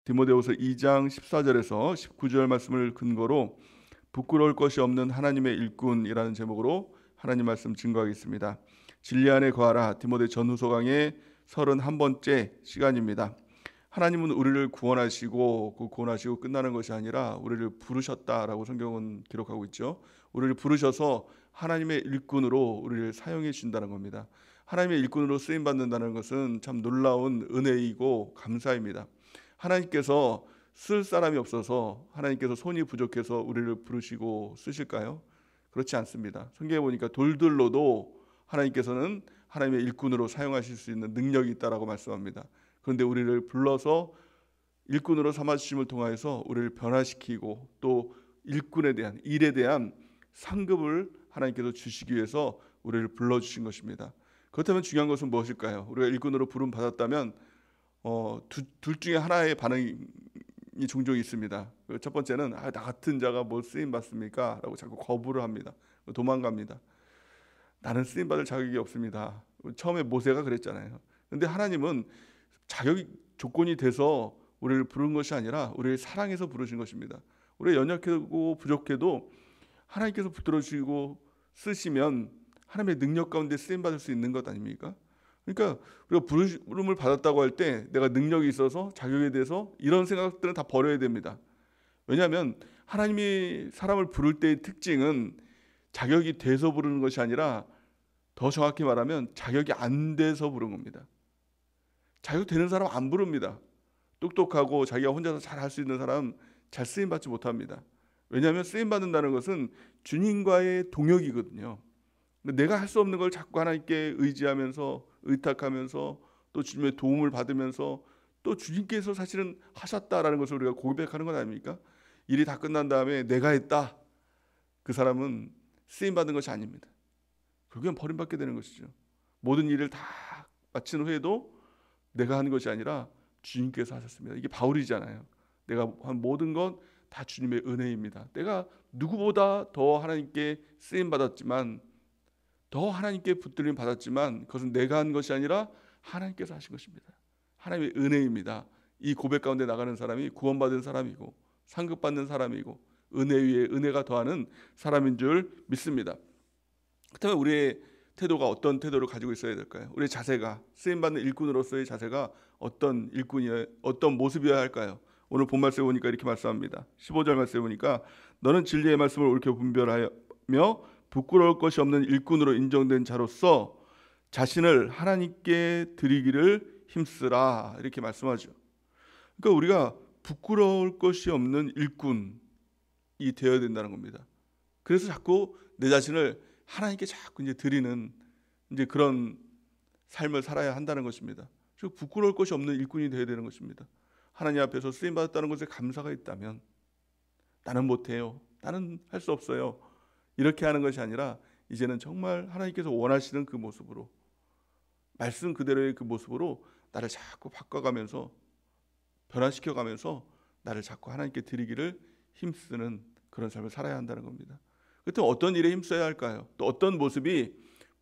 디모데후서 2장 14절에서 19절 말씀을 근거로 부끄러울 것이 없는 하나님의 일꾼이라는 제목으로 하나님 말씀 증거하겠습니다. 진리 안에 거하라. 디모데 전후서 강의 31번째 시간입니다. 하나님은 우리를 구원하시고 그 구원하시고 끝나는 것이 아니라 우리를 부르셨다라고 성경은 기록하고 있죠. 우리를 부르셔서 하나님의 일꾼으로 우리를 사용해 주신다는 겁니다. 하나님의 일꾼으로 쓰임 받는다는 것은 참 놀라운 은혜이고 감사입니다. 하나님께서 쓸 사람이 없어서 하나님께서 손이 부족해서 우리를 부르시고 쓰실까요? 그렇지 않습니다. 성경에 보니까 돌들로도 하나님께서는 하나님의 일꾼으로 사용하실 수 있는 능력이 있다라고 말씀합니다. 그런데 우리를 불러서 일꾼으로 삼아주심을 통하여서 우리를 변화시키고 또 일꾼에 대한 일에 대한 상급을 하나님께서 주시기 위해서 우리를 불러주신 것입니다. 그렇다면 중요한 것은 무엇일까요? 우리가 일꾼으로 부름 받았다면 둘 중에 하나의 반응이 종종 있습니다. 첫 번째는 나 같은 자가 뭘 쓰임 받습니까? 라고 자꾸 거부를 합니다. 도망갑니다. 나는 쓰임 받을 자격이 없습니다. 처음에 모세가 그랬잖아요. 그런데 하나님은 자격이 조건이 돼서 우리를 부른 것이 아니라 우리를 사랑해서 부르신 것입니다. 우리가 연약하고 부족해도 하나님께서 붙들어주시고 쓰시면 하나님의 능력 가운데 쓰임 받을 수 있는 것 아닙니까? 그러니까 우리가 부름을 받았다고 할 때 내가 능력이 있어서 자격에 대해서 이런 생각들은 다 버려야 됩니다. 왜냐하면 하나님이 사람을 부를 때의 특징은 자격이 돼서 부르는 것이 아니라 더 정확히 말하면 자격이 안 돼서 부른 겁니다. 자격 되는 사람 안 부릅니다. 똑똑하고 자기가 혼자서 잘 할 수 있는 사람 잘 쓰임 받지 못합니다. 왜냐하면 쓰임 받는다는 것은 주님과의 동역이거든요. 내가 할 수 없는 걸 자꾸 하나님께 의지하면서 의탁하면서 또 주님의 도움을 받으면서 또 주님께서 사실은 하셨다라는 것을 우리가 고백하는 것 아닙니까? 일이 다 끝난 다음에 내가 했다. 그 사람은 쓰임 받는 것이 아닙니다. 결국엔 버림받게 되는 것이죠. 모든 일을 다 마친 후에도 내가 하는 것이 아니라 주님께서 하셨습니다. 이게 바울이잖아요. 내가 한 모든 것 다 주님의 은혜입니다. 내가 누구보다 더 하나님께 쓰임 받았지만 더 하나님께 붙들림 받았지만 그것은 내가 한 것이 아니라 하나님께서 하신 것입니다. 하나님의 은혜입니다. 이 고백 가운데 나가는 사람이 구원받은 사람이고 상급받는 사람이고 은혜 위에 은혜가 더하는 사람인 줄 믿습니다. 그렇다면 우리의 태도가 어떤 태도를 가지고 있어야 될까요? 우리의 자세가 쓰임받는 일꾼으로서의 자세가 어떤 일꾼이어야 어떤 모습이어야 할까요? 오늘 본 말씀에 보니까 이렇게 말씀합니다. 15절 말씀에 보니까 너는 진리의 말씀을 옳게 분별하며 부끄러울 것이 없는 일꾼으로 인정된 자로서 자신을 하나님께 드리기를 힘쓰라 이렇게 말씀하죠. 그러니까 우리가 부끄러울 것이 없는 일꾼이 되어야 된다는 겁니다. 그래서 자꾸 내 자신을 하나님께 자꾸 이제 드리는 이제 그런 삶을 살아야 한다는 것입니다. 즉 부끄러울 것이 없는 일꾼이 되어야 되는 것입니다. 하나님 앞에서 쓰임 받았다는 것에 감사가 있다면 나는 못해요. 나는 할 수 없어요. 이렇게 하는 것이 아니라 이제는 정말 하나님께서 원하시는 그 모습으로 말씀 그대로의 그 모습으로 나를 자꾸 바꿔가면서 변화시켜가면서 나를 자꾸 하나님께 드리기를 힘쓰는 그런 삶을 살아야 한다는 겁니다. 그렇다면 어떤 일에 힘써야 할까요? 또 어떤 모습이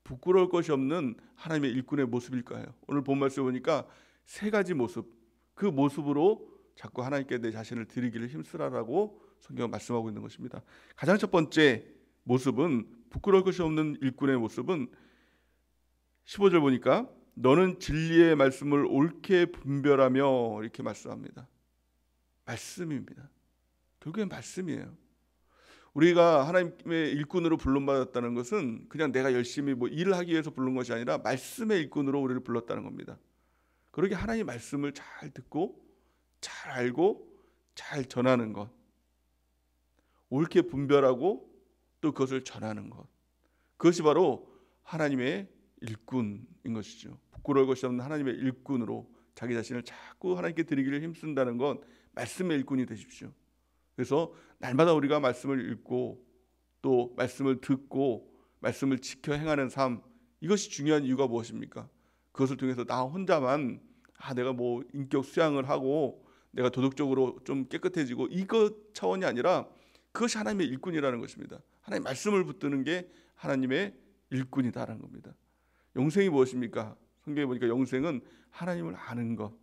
부끄러울 것이 없는 하나님의 일꾼의 모습일까요? 오늘 본 말씀 보니까 세 가지 모습, 그 모습으로 자꾸 하나님께 내 자신을 드리기를 힘쓰라라고 성경은 말씀하고 있는 것입니다. 가장 첫 번째 모습은 부끄러울 것이 없는 일꾼의 모습은 15절 보니까 너는 진리의 말씀을 옳게 분별하며 이렇게 말씀합니다. 말씀입니다. 결국엔 말씀이에요. 우리가 하나님의 일꾼으로 부름받았다는 것은 그냥 내가 열심히 일을 하기 위해서 부른 것이 아니라 말씀의 일꾼으로 우리를 불렀다는 겁니다. 그러게 하나님의 말씀을 잘 듣고 잘 알고 잘 전하는 것, 옳게 분별하고 또 그것을 전하는 것, 그것이 바로 하나님의 일꾼인 것이죠. 부끄러울 것이 없는 하나님의 일꾼으로 자기 자신을 자꾸 하나님께 드리기를 힘쓴다는 건 말씀의 일꾼이 되십시오. 그래서 날마다 우리가 말씀을 읽고 또 말씀을 듣고 말씀을 지켜 행하는 삶, 이것이 중요한 이유가 무엇입니까? 그것을 통해서 나 혼자만 내가 인격 수양을 하고 내가 도덕적으로 좀 깨끗해지고 이것 차원이 아니라 그것이 하나님의 일꾼이라는 것입니다. 하나님의 말씀을 붙드는 게 하나님의 일꾼이다라는 겁니다. 영생이 무엇입니까? 성경에 보니까 영생은 하나님을 아는 것,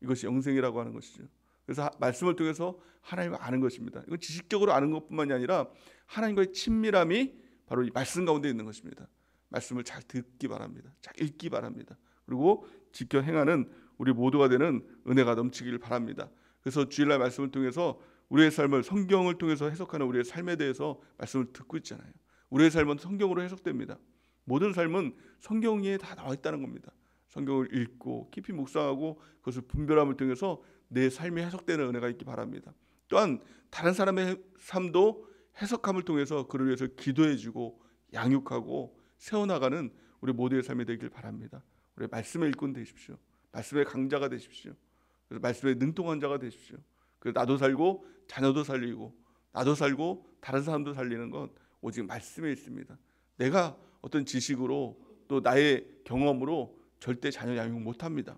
이것이 영생이라고 하는 것이죠. 그래서 말씀을 통해서 하나님을 아는 것입니다. 이건 지식적으로 아는 것뿐만이 아니라 하나님과의 친밀함이 바로 이 말씀 가운데 있는 것입니다. 말씀을 잘 듣기 바랍니다. 잘 읽기 바랍니다. 그리고 지켜 행하는 우리 모두가 되는 은혜가 넘치길 바랍니다. 그래서 주일날 말씀을 통해서 우리의 삶을 성경을 통해서 해석하는 우리의 삶에 대해서 말씀을 듣고 있잖아요. 우리의 삶은 성경으로 해석됩니다. 모든 삶은 성경에 다 나와 있다는 겁니다. 성경을 읽고 깊이 묵상하고 그것을 분별함을 통해서 내 삶이 해석되는 은혜가 있기 바랍니다. 또한 다른 사람의 삶도 해석함을 통해서 그를 위해서 기도해주고 양육하고 세워나가는 우리 모두의 삶이 되길 바랍니다. 우리 말씀의 일꾼 되십시오. 말씀의 강자가 되십시오. 그래서 말씀의 능통한 자가 되십시오. 그래서 나도 살고 자녀도 살리고 나도 살고 다른 사람도 살리는 건 오직 말씀에 있습니다. 내가 어떤 지식으로 또 나의 경험으로 절대 자녀 양육 못합니다.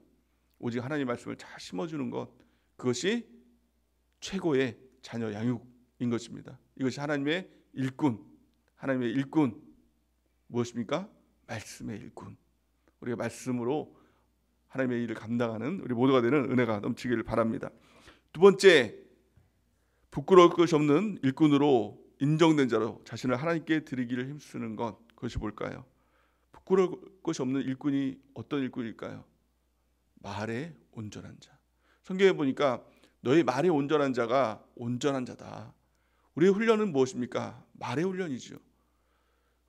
오직 하나님 말씀을 잘 심어주는 것, 그것이 최고의 자녀 양육인 것입니다. 이것이 하나님의 일꾼, 하나님의 일꾼 무엇입니까? 말씀의 일꾼. 우리가 말씀으로 하나님의 일을 감당하는 우리 모두가 되는 은혜가 넘치기를 바랍니다. 두 번째, 부끄러울 것이 없는 일꾼으로 인정된 자로 자신을 하나님께 드리기를 힘쓰는 것, 그것이 뭘까요? 부끄러울 것이 없는 일꾼이 어떤 일꾼일까요? 말에 온전한 자. 성경에 보니까 너희 말에 온전한 자가 온전한 자다. 우리의 훈련은 무엇입니까? 말의 훈련이죠.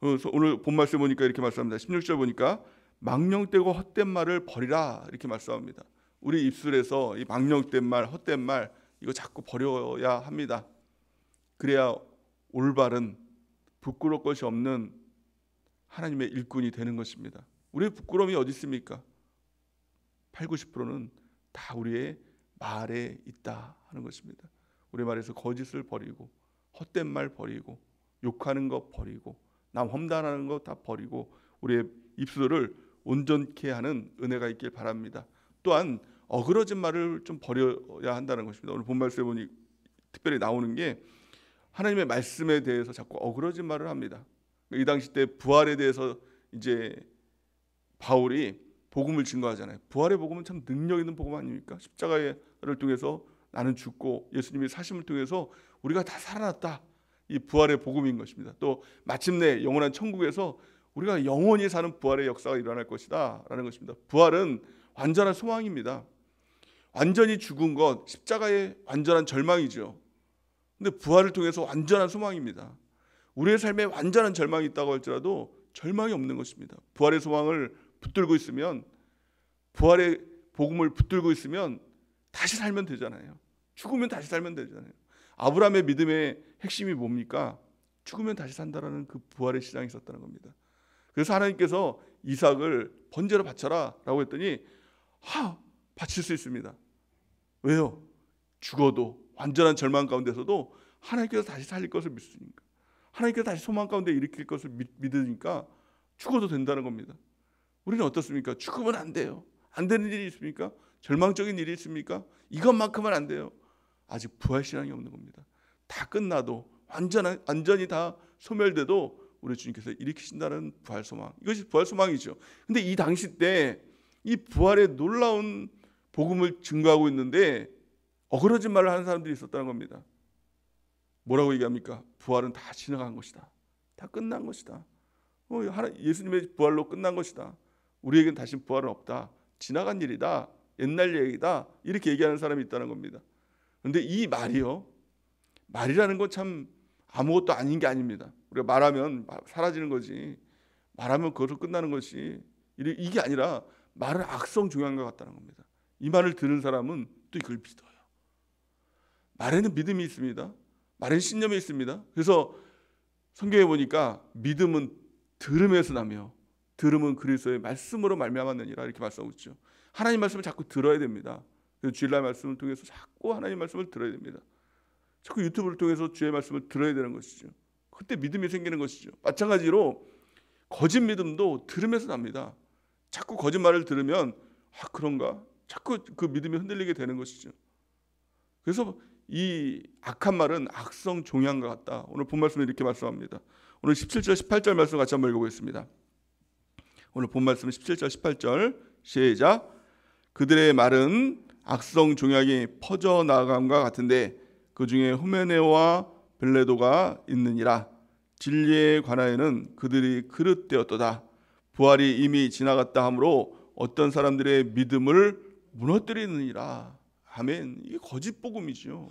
그래서 오늘 본 말씀 보니까 이렇게 말씀합니다. 16절 보니까 망령되고 헛된 말을 버리라 이렇게 말씀합니다. 우리 입술에서 이 망령된 말, 헛된 말 이거 자꾸 버려야 합니다. 그래야 올바른 부끄러울 것이 없는 하나님의 일꾼이 되는 것입니다. 우리의 부끄러움이 어디 있습니까? 8, 90%는 다 우리의 말에 있다 하는 것입니다. 우리 말에서 거짓을 버리고 헛된 말 버리고 욕하는 것 버리고 남 험담하는 것 다 버리고 우리의 입술을 온전케 하는 은혜가 있길 바랍니다. 또한 어그러진 말을 좀 버려야 한다는 것입니다. 오늘 본 말씀에 보니 특별히 나오는 게 하나님의 말씀에 대해서 자꾸 어그러진 말을 합니다. 이 당시 때 부활에 대해서 이제 바울이 복음을 증거하잖아요. 부활의 복음은 참 능력 있는 복음 아닙니까? 십자가를 통해서 나는 죽고 예수님의 사심을 통해서 우리가 다 살아났다. 이 부활의 복음인 것입니다. 또 마침내 영원한 천국에서 우리가 영원히 사는 부활의 역사가 일어날 것이다 라는 것입니다. 부활은 완전한 소망입니다. 완전히 죽은 것, 십자가의 완전한 절망이죠. 근데 부활을 통해서 완전한 소망입니다. 우리의 삶에 완전한 절망이 있다고 할지라도 절망이 없는 것입니다. 부활의 소망을 붙들고 있으면, 부활의 복음을 붙들고 있으면 다시 살면 되잖아요. 죽으면 다시 살면 되잖아요. 아브라함의 믿음의 핵심이 뭡니까? 죽으면 다시 산다라는 그 부활의 시장이 있었다는 겁니다. 그래서 하나님께서 이삭을 번제로 바쳐라 라고 했더니 바칠 수 있습니다. 왜요? 죽어도 완전한 절망 가운데서도 하나님께서 다시 살릴 것을 믿으니까, 하나님께서 다시 소망 가운데 일으킬 것을 믿으니까 죽어도 된다는 겁니다. 우리는 어떻습니까? 죽으면 안 돼요. 안 되는 일이 있습니까? 절망적인 일이 있습니까? 이것만큼은 안 돼요. 아직 부활 신앙이 없는 겁니다. 다 끝나도 완전히 다 소멸돼도 우리 주님께서 일으키신다는 부활 소망, 이것이 부활 소망이죠. 근데 이 당시 때 이 부활의 놀라운 복음을 증거하고 있는데 어그러진 말을 하는 사람들이 있었다는 겁니다. 뭐라고 얘기합니까? 부활은 다 지나간 것이다. 다 끝난 것이다. 예수님의 부활로 끝난 것이다. 우리에겐 다시 부활은 없다. 지나간 일이다. 옛날 얘기다. 이렇게 얘기하는 사람이 있다는 겁니다. 그런데 이 말이라는 건 참 아무것도 아닌 게 아닙니다. 우리가 말하면 사라지는 거지, 말하면 그것으로 끝나는 것이, 이게 아니라 말은 악성 종양과 같다는 겁니다. 이 말을 들은 사람은 또 이걸 믿어요. 말에는 믿음이 있습니다. 말에는 신념이 있습니다. 그래서 성경에 보니까 믿음은 들음에서 나며 들음은 그리스도의 말씀으로 말미암았느니라 이렇게 말씀하고 있죠. 하나님 말씀을 자꾸 들어야 됩니다. 그래서 주일날 말씀을 통해서 자꾸 하나님 말씀을 들어야 됩니다. 자꾸 유튜브를 통해서 주의 말씀을 들어야 되는 것이죠. 그때 믿음이 생기는 것이죠. 마찬가지로 거짓 믿음도 들음에서 납니다. 자꾸 거짓말을 들으면 그런가? 자꾸 그 믿음이 흔들리게 되는 것이죠. 그래서 이 악한 말은 악성 종양과 같다. 오늘 본 말씀에 이렇게 말씀합니다. 오늘 17절 18절 말씀 같이 한번 읽어보겠습니다. 오늘 본 말씀 17절 18절 시작. 그들의 말은 악성 종양이 퍼져 나감과 같은데 그 중에 후메네오와 빌레도가 있느니라. 진리에 관하여는 그들이 그릇되었도다. 부활이 이미 지나갔다 하므로 어떤 사람들의 믿음을 무너뜨리느니라. 아멘. 이게 거짓 복음이죠.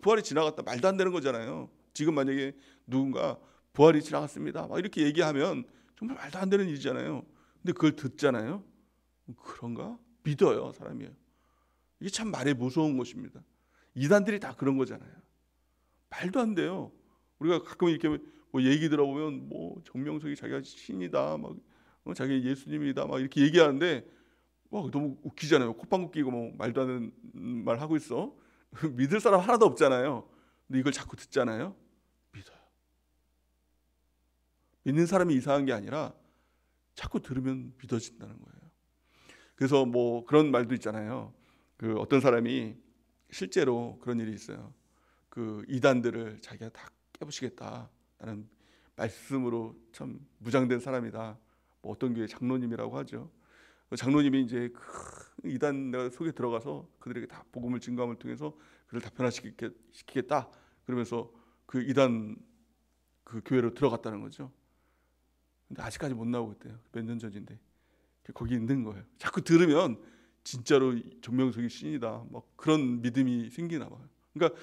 부활이 지나갔다 말도 안 되는 거잖아요. 지금 만약에 누군가 부활이 지나갔습니다 막 이렇게 얘기하면 정말 말도 안 되는 일이잖아요. 근데 그걸 듣잖아요. 그런가? 믿어요, 사람이에요. 이게 참 말이 무서운 것입니다. 이단들이 다 그런 거잖아요. 말도 안 돼요. 우리가 가끔 이렇게 뭐 얘기 들어보면 뭐 정명석이 자기가 신이다, 막 자기 예수님이다, 막 이렇게 얘기하는데 와 너무 웃기잖아요. 콧방귀 끼고 뭐 말도 안 되는 말 하고 있어. 믿을 사람 하나도 없잖아요. 근데 이걸 자꾸 듣잖아요. 믿어요. 믿는 사람이 이상한 게 아니라 자꾸 들으면 믿어진다는 거예요. 그래서 뭐 그런 말도 있잖아요. 그 어떤 사람이 실제로 그런 일이 있어요. 그 이단들을 자기가 다 깨부시겠다. 나는 말씀으로 참 무장된 사람이다. 뭐 어떤 교회 장로님이라고 하죠. 장로님이 이제 그 이단 내가 속에 들어가서 그들에게 다 복음을 증거함을 통해서 그를 다 변화시키겠다. 그러면서 그 이단 그 교회로 들어갔다는 거죠. 근데 아직까지 못 나오고 있대요. 몇 년 전인데 거기 있는 거예요. 자꾸 들으면 진짜로 정명석이 신이다. 막 그런 믿음이 생기나 봐요. 그러니까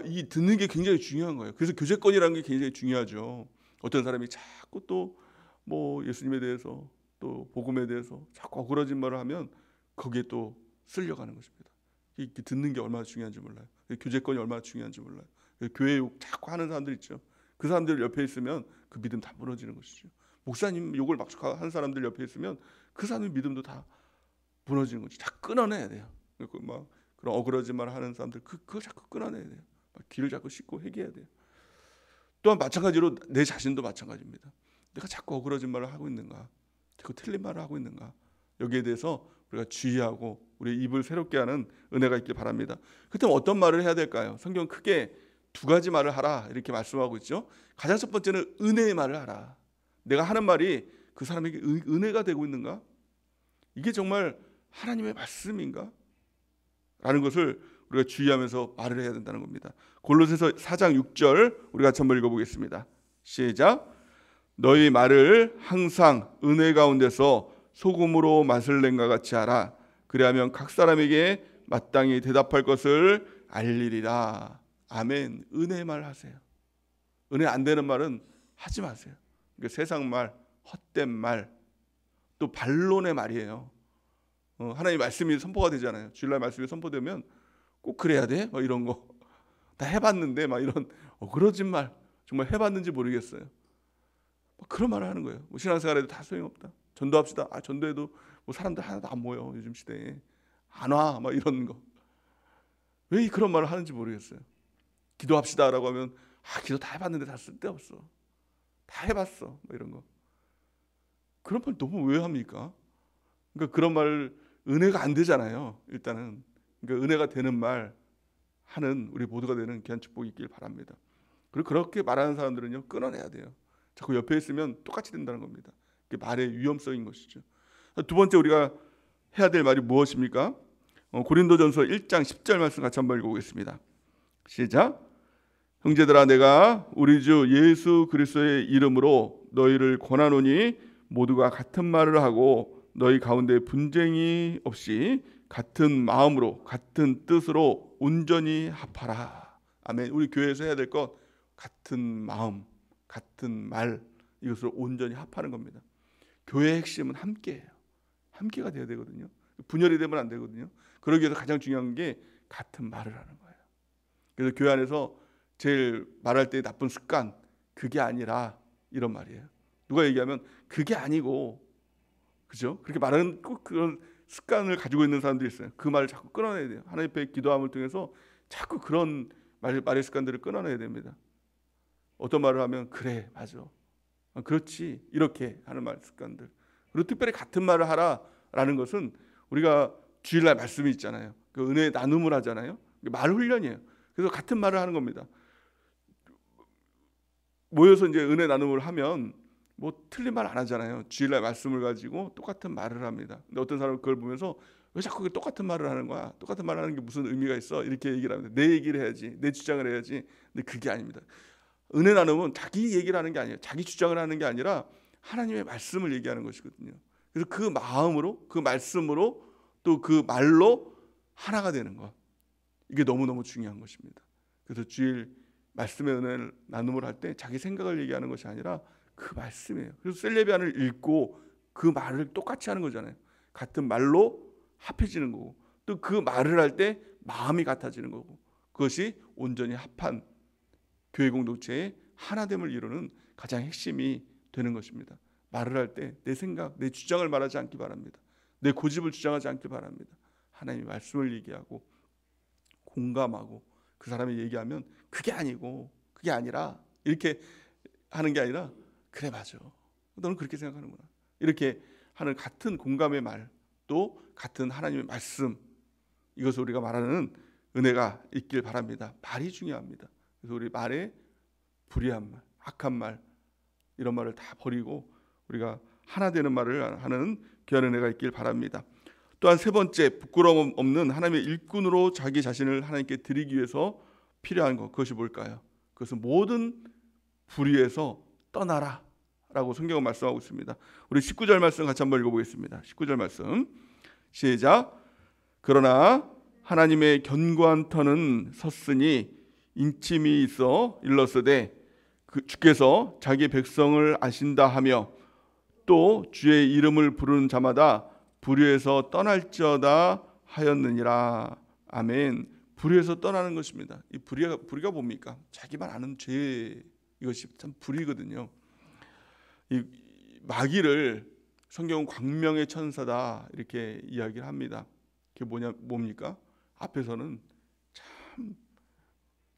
이 듣는 게 굉장히 중요한 거예요. 그래서 교제권이라는 게 굉장히 중요하죠. 어떤 사람이 자꾸 또 뭐 예수님에 대해서 또 복음에 대해서 자꾸 어그러진 말을 하면 거기에 또 쓸려가는 것입니다. 이렇게 듣는 게 얼마나 중요한지 몰라요. 교제권이 얼마나 중요한지 몰라요. 교회 욕 자꾸 하는 사람들 있죠. 그 사람들 옆에 있으면 그 믿음 다 무너지는 것이죠. 목사님 욕을 막 하는 사람들 옆에 있으면 그 사람의 믿음도 다 무너지는 거죠. 다 끊어내야 돼요. 막 그런 어그러진 말을 하는 사람들 그걸 자꾸 끊어내야 돼요. 막 귀를 자꾸 씻고 회개해야 돼요. 또한 마찬가지로 내 자신도 마찬가지입니다. 내가 자꾸 어그러진 말을 하고 있는가, 자꾸 틀린 말을 하고 있는가, 여기에 대해서 우리가 주의하고 우리 입을 새롭게 하는 은혜가 있길 바랍니다. 그렇다면 어떤 말을 해야 될까요? 성경은 크게 두 가지 말을 하라 이렇게 말씀하고 있죠. 가장 첫 번째는 은혜의 말을 하라. 내가 하는 말이 그 사람에게 은혜가 되고 있는가? 이게 정말 하나님의 말씀인가? 라는 것을 우리가 주의하면서 말을 해야 된다는 겁니다. 골로새서 4장 6절 우리가 같이 한번 읽어보겠습니다. 시작. 너희 말을 항상 은혜 가운데서 소금으로 맛을 낸과 같이 하라. 그리하면 각 사람에게 마땅히 대답할 것을 알리리라. 아멘. 은혜의 말 하세요. 은혜 안 되는 말은 하지 마세요. 그러니까 세상 말, 헛된 말, 또 반론의 말이에요. 하나님 말씀이 선포가 되잖아요. 주일날 말씀이 선포되면 꼭 그래야 돼? 막 이런 거. 다 해봤는데 막 이런 어그러진 말 정말 해봤는지 모르겠어요. 그런 말을 하는 거예요. 뭐 신앙생활에도 다 소용없다. 전도합시다. 전도해도 뭐 사람들 하나도 안 모여. 요즘 시대에 안 와. 막 이런 거. 왜 그런 말을 하는지 모르겠어요. 기도합시다라고 하면 기도 다 해봤는데 다 쓸데없어. 다 해봤어. 뭐 이런 거. 그런 말 너무 왜 합니까? 그러니까 그런 말 은혜가 안 되잖아요. 일단은 그러니까 은혜가 되는 말 하는 우리 모두가 되는 귀한 축복이 있길 바랍니다. 그리고 그렇게 말하는 사람들은요 끊어내야 돼요. 자꾸 옆에 있으면 똑같이 된다는 겁니다. 그게 말의 위험성인 것이죠. 두 번째 우리가 해야 될 말이 무엇입니까? 고린도전서 1장 10절 말씀 같이 한번 읽어보겠습니다. 시작. 형제들아 내가 우리 주 예수 그리스도의 이름으로 너희를 권하노니 모두가 같은 말을 하고 너희 가운데 분쟁이 없이 같은 마음으로 같은 뜻으로 온전히 합하라. 아멘. 우리 교회에서 해야 될 것 같은 마음, 같은 말 이것으로 온전히 합하는 겁니다. 교회의 핵심은 함께예요. 함께가 돼야 되거든요. 분열이 되면 안 되거든요. 그러기 위해서 가장 중요한 게 같은 말을 하는 거예요. 그래서 교회 안에서 제일 말할 때 나쁜 습관 그게 아니라 이런 말이에요. 누가 얘기하면 그게 아니고 그죠? 그렇게 말하는 꼭 그런 습관을 가지고 있는 사람들이 있어요. 그 말을 자꾸 끊어내야 돼요. 하나님 앞에 기도함을 통해서 자꾸 그런 말의 습관들을 끊어내야 됩니다. 어떤 말을 하면 그래 맞아 그렇지 이렇게 하는 말 습관들. 그리고 특별히 같은 말을 하라라는 것은 우리가 주일날 말씀이 있잖아요. 그 은혜 나눔을 하잖아요. 말 훈련이에요. 그래서 같은 말을 하는 겁니다. 모여서 이제 은혜 나눔을 하면 뭐 틀린 말 안 하잖아요. 주일날 말씀을 가지고 똑같은 말을 합니다. 근데 어떤 사람은 그걸 보면서 왜 자꾸 똑같은 말을 하는 거야? 똑같은 말을 하는 게 무슨 의미가 있어? 이렇게 얘기를 합니다. 내 얘기를 해야지, 내 주장을 해야지. 근데 그게 아닙니다. 은혜 나눔은 자기 얘기를 하는 게 아니에요. 자기 주장을 하는 게 아니라 하나님의 말씀을 얘기하는 것이거든요. 그래서 그 마음으로, 그 말씀으로, 또 그 말로 하나가 되는 것, 이게 너무너무 중요한 것입니다. 그래서 주일 말씀의 은혜를 나눔을 할 때 자기 생각을 얘기하는 것이 아니라 그 말씀이에요. 그래서 셀레비안을 읽고 그 말을 똑같이 하는 거잖아요. 같은 말로 합해지는 거고, 또 그 말을 할 때 마음이 같아지는 거고, 그것이 온전히 합한 교회 공동체의 하나됨을 이루는 가장 핵심이 되는 것입니다. 말을 할 때 내 생각, 내 주장을 말하지 않기 바랍니다. 내 고집을 주장하지 않기 바랍니다. 하나님의 말씀을 얘기하고 공감하고, 그 사람이 얘기하면 그게 아니고 그게 아니라 이렇게 하는 게 아니라, 그래 맞아, 너는 그렇게 생각하는구나, 이렇게 하는 같은 공감의 말, 또 같은 하나님의 말씀, 이것을 우리가 말하는 은혜가 있길 바랍니다. 말이 중요합니다. 그래서 우리 말에 불의한 말, 악한 말, 이런 말을 다 버리고 우리가 하나 되는 말을 하는 귀한 은혜가 있길 바랍니다. 또한 세 번째, 부끄러움 없는 하나님의 일꾼으로 자기 자신을 하나님께 드리기 위해서 필요한 것, 그것이 뭘까요? 그것은 모든 불의에서 떠나라 라고 성경은 말씀하고 있습니다. 우리 19절 말씀 같이 한번 읽어보겠습니다. 19절 말씀 시작. 그러나 하나님의 견고한 터는 섰으니 인침이 있어 일렀으되 주께서 자기 백성을 아신다 하며 또 주의 이름을 부르는 자마다 불의에서 떠날지어다 하였느니라. 아멘. 불의에서 떠나는 것입니다. 이 불의가 뭡니까? 자기만 아는 죄, 이것이 참 불의거든요. 이 마귀를 성경은 광명의 천사다 이렇게 이야기를 합니다. 그게 뭡니까? 앞에서는 참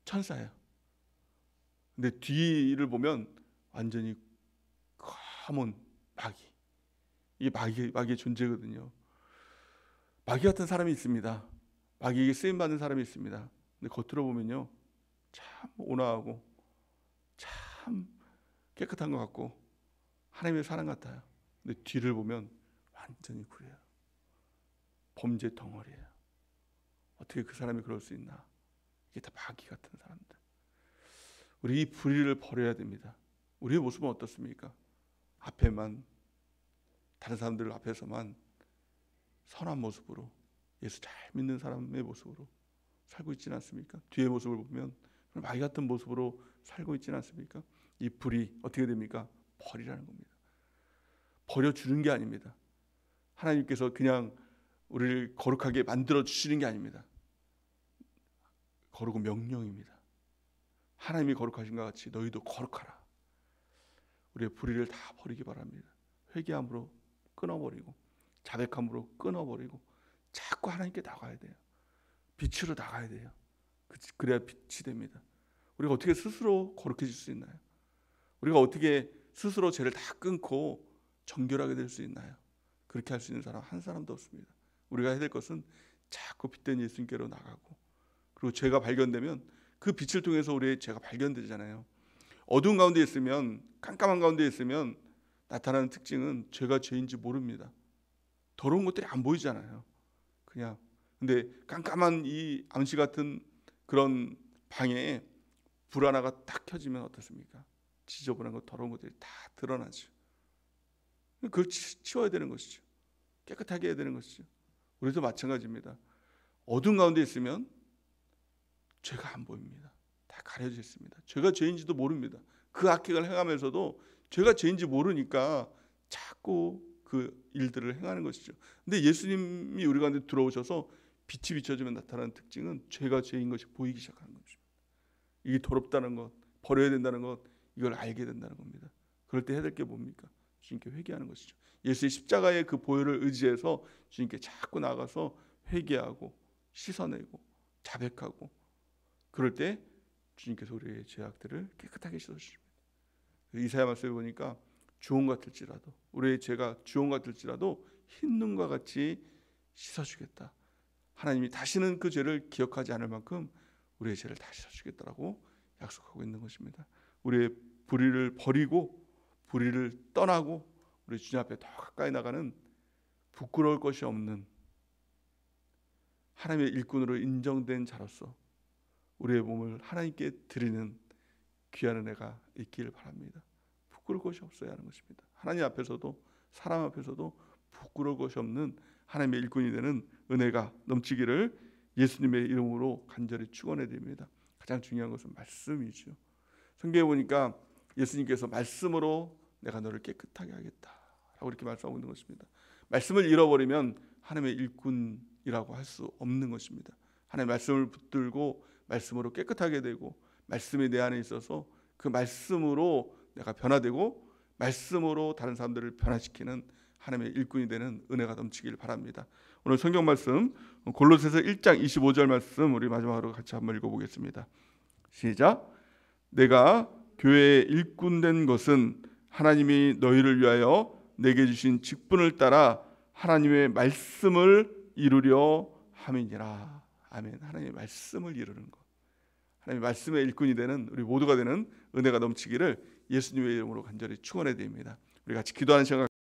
천사예요. 근데 뒤를 보면 완전히 검은 마귀. 이게 마귀의 존재거든요. 마귀 같은 사람이 있습니다. 마귀에게 쓰임 받는 사람이 있습니다. 근데 겉으로 보면요, 참 온화하고 참 깨끗한 것 같고 하나님의 사랑 같아요. 근데 뒤를 보면 완전히 그래요. 범죄 덩어리예요. 어떻게 그 사람이 그럴 수 있나? 이게 다 마귀 같은 사람들. 우리 이 불의를 버려야 됩니다. 우리의 모습은 어떻습니까? 앞에만, 다른 사람들 앞에서만 선한 모습으로, 예수 잘 믿는 사람의 모습으로 살고 있지는 않습니까? 뒤의 모습을 보면 마귀 같은 모습으로 살고 있지는 않습니까? 이 불의 어떻게 됩니까? 버리라는 겁니다. 버려주는 게 아닙니다. 하나님께서 그냥 우리를 거룩하게 만들어 주시는 게 아닙니다. 거룩은 명령입니다. 하나님이 거룩하신 것 같이 너희도 거룩하라. 우리의 불의를 다 버리기 바랍니다. 회개함으로 끊어버리고, 자백함으로 끊어버리고, 자꾸 하나님께 나가야 돼요. 빛으로 나가야 돼요. 그래야 빛이 됩니다. 우리가 어떻게 스스로 거룩해질 수 있나요? 우리가 어떻게 스스로 죄를 다 끊고 정결하게 될 수 있나요? 그렇게 할 수 있는 사람 한 사람도 없습니다. 우리가 해야 될 것은 자꾸 빛된 예수님께로 나가고, 그리고 죄가 발견되면 그 빛을 통해서 우리의 죄가 발견되잖아요. 어두운 가운데 있으면, 깜깜한 가운데 있으면 나타나는 특징은 죄가 죄인지 모릅니다. 더러운 것들이 안 보이잖아요. 그냥. 근데 깜깜한 이 암시 같은 그런 방에 불 하나가 딱 켜지면 어떻습니까? 지저분한 것, 더러운 것들이 다 드러나죠. 그걸 치워야 되는 것이죠. 깨끗하게 해야 되는 것이죠. 우리도 마찬가지입니다. 어두운 가운데 있으면 죄가 안 보입니다. 다 가려져 있습니다. 죄가 죄인지도 모릅니다. 그 악행을 행하면서도 죄가 죄인지 모르니까 자꾸 그 일들을 행하는 것이죠. 근데 예수님이 우리 가운데 들어오셔서 빛이 비춰지면 나타나는 특징은 죄가 죄인 것이 보이기 시작하는 것입니다. 이게 더럽다는 것, 버려야 된다는 것, 이걸 알게 된다는 겁니다. 그럴 때 해야 될 게 뭡니까? 주님께 회개하는 것이죠. 예수의 십자가의 그 보혈을 의지해서 주님께 자꾸 나가서 회개하고 씻어내고 자백하고, 그럴 때 주님께서 우리의 죄악들을 깨끗하게 씻어주십니다. 이사야 말씀에 보니까 주홍 같을지라도, 우리의 죄가 주홍 같을지라도 흰 눈과 같이 씻어주겠다. 하나님이 다시는 그 죄를 기억하지 않을 만큼 우리의 죄를 다 씻어주겠다라고 약속하고 있는 것입니다. 우리의 불의를 버리고 불의를 떠나고 우리 주님 앞에 더 가까이 나가는 부끄러울 것이 없는 하나님의 일꾼으로 인정된 자로서 우리의 몸을 하나님께 드리는 귀한 은혜가 있기를 바랍니다. 부끄러울 것이 없어야 하는 것입니다. 하나님 앞에서도 사람 앞에서도 부끄러울 것이 없는 하나님의 일꾼이 되는 은혜가 넘치기를 예수님의 이름으로 간절히 축원해 드립니다. 가장 중요한 것은 말씀이죠. 성경에 보니까 예수님께서 말씀으로 내가 너를 깨끗하게 하겠다라고 이렇게 말씀하고 있는 것입니다. 말씀을 잃어버리면 하나님의 일꾼이라고 할 수 없는 것입니다. 하나님의 말씀을 붙들고 말씀으로 깨끗하게 되고 말씀이 내 안에 있어서 그 말씀으로 내가 변화되고 말씀으로 다른 사람들을 변화시키는 하나님의 일꾼이 되는 은혜가 넘치길 바랍니다. 오늘 성경 말씀 골로새서 1장 25절 말씀 우리 마지막으로 같이 한번 읽어보겠습니다. 시작. 내가 교회의 일꾼 된 것은 하나님이 너희를 위하여 내게 주신 직분을 따라 하나님의 말씀을 이루려 함이니라. 아멘. 하나님의 말씀을 이루는 것, 하나님의 말씀의 일꾼이 되는 우리 모두가 되는 은혜가 넘치기를 예수님의 이름으로 간절히 축원해 드립니다. 우리 같이 기도하는 시간